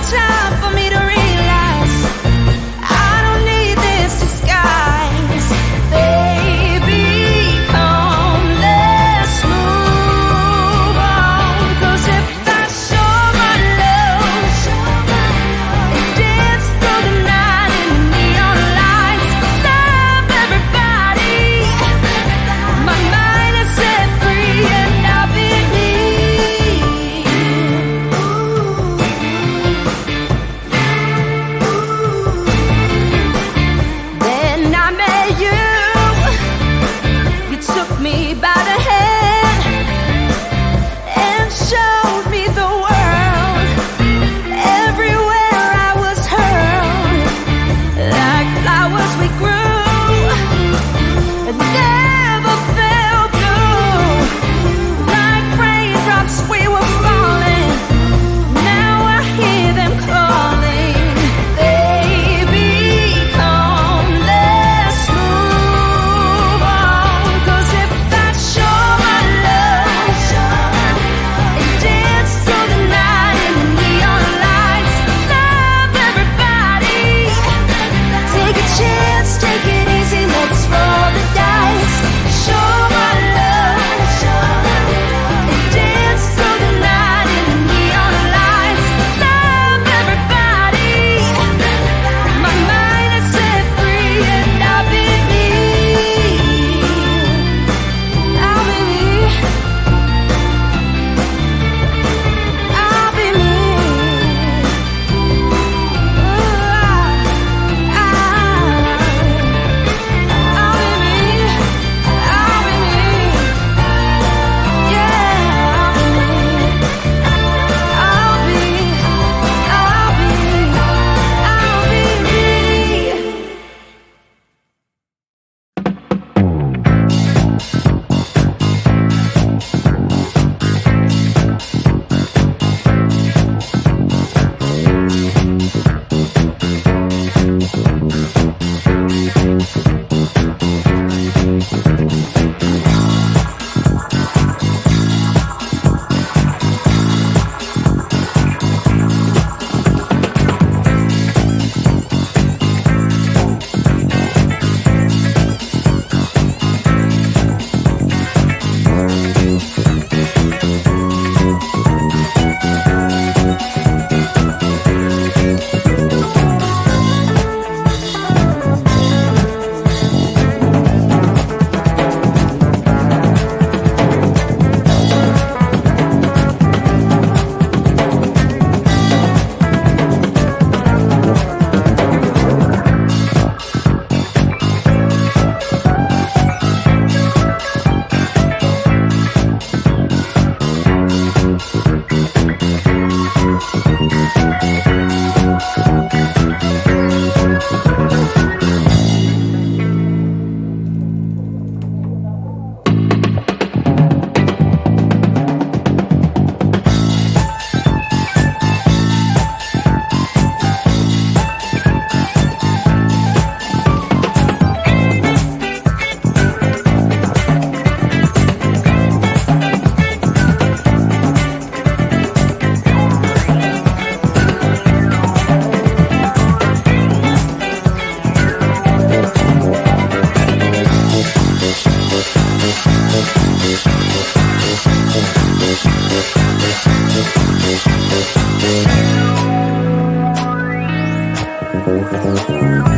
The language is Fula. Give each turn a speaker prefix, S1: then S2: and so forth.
S1: time for me to realize I don't need this disguise. Baby, come, let's move on. 'Cause if I show my love and dance through the night in the neon lights, love everybody, my mind is set free and I'll be me. Then I met you. You took me by the hand and showed me the world. Everywhere I was hurled, like flowers we grew and never felt blue. Like raindrops we were falling, now I hear them calling. Baby, come, let's move on. 'Cause if I show my love and dance through the night in the neon lights, love everybody, take a chance, take it easy, let's roll the dice. Show my love and dance through the night in the neon lights, love everybody, my mind is set free and I'll be me. I'll be me. I'll be me.
S2: Thank you.